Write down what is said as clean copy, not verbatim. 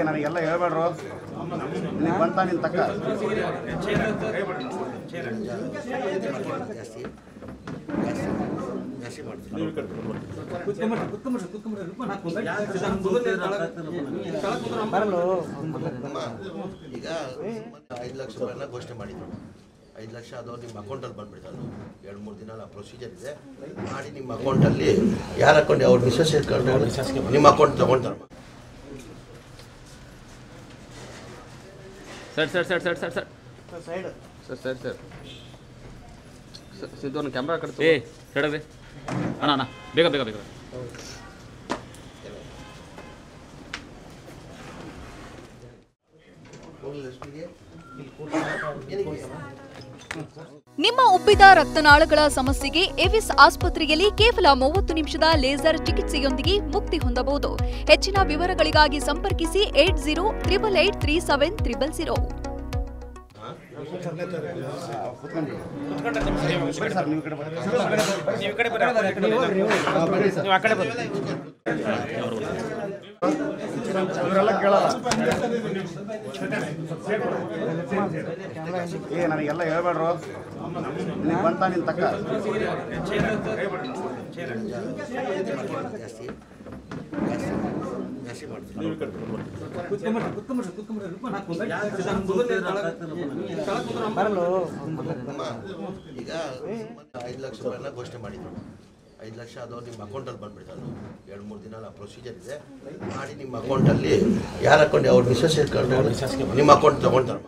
ನನಗೆಲ್ಲ ಹೇಳ್ಬೇಡ್ರು ನೀವು ಬಂತ ನಿನ್ ತಕ್ಕ ಈಗ 5 ಲಕ್ಷ ರೂಪಾಯಿನ ಘೋಷಣೆ ಮಾಡಿದ್ರು 5 ಲಕ್ಷ ಅದು ನಿಮ್ಮ ಅಕೌಂಟಲ್ಲಿ ಬಂದ್ಬಿಡ್ತಾರೆ 2-3 ದಿನ ಪ್ರೊಸೀಜರ್ ಇದೆ ಮಾಡಿ ನಿಮ್ಮ ಅಕೌಂಟಲ್ಲಿ ಯಾರ ಅಕೌಂಟ್ ಅವ್ರ ಮಿಸಸ್ ಇಟ್ಕೊಂಡು ನಿಮ್ಮ ಅಕೌಂಟ್ ತಗೊಳ್ತಾರೆ ಸರ್ ಸಿದ್ದು ಕ್ಯಾಮ್ರಾ ಕಡೆ ಹೇಳದೆ ಅಣ್ಣ ಬೇಗ ಬೇಗ ಬೇಗ ನಿಮ್ಮ ಉಬ್ಬಿದ ರಕ್ತನಾಳಗಳ ಸಮಸ್ಯೆಗೆ ಎವಿಸ್ ಆಸ್ಪತ್ರೆಯಲ್ಲಿ ಕೇವಲ 30 ನಿಮಿಷದ ಲೇಸರ್ ಚಿಕಿತ್ಸೆಯೊಂದಿಗೆ ಮುಕ್ತಿ ಹೊಂದಬಹುದು. ಹೆಚ್ಚಿನ ವಿವರಗಳಿಗಾಗಿ ಸಂಪರ್ಕಿಸಿ 8088837300. ನನಗೆಲ್ಲ ಹೇಳ್ಬೇಡ್ರು ನೀವು ಬಂತ ನಿನ್ ತಕ್ಕ ಈಗ 5 ಲಕ್ಷ ರೂಪಾಯಿನ ಘೋಷಣೆ ಮಾಡಿದ್ರು 5 ಲಕ್ಷ ಅದು ನಿಮ್ಮ ಅಕೌಂಟಲ್ಲಿ ಬಂದ್ಬಿಡ್ತಾರೆ 2-3 ದಿನ ಪ್ರೊಸೀಜರ್ ಇದೆ ಮಾಡಿ ನಿಮ್ಮ ಅಕೌಂಟಲ್ಲಿ ಯಾರ ಅಕೌಂಟ್ ಅವ್ರ ಮಿಸಸ್ ಇಟ್ಕೊಂಡು ನಿಮ್ಮ ಅಕೌಂಟ್ ತಗೊಳ್ತಾರೆ.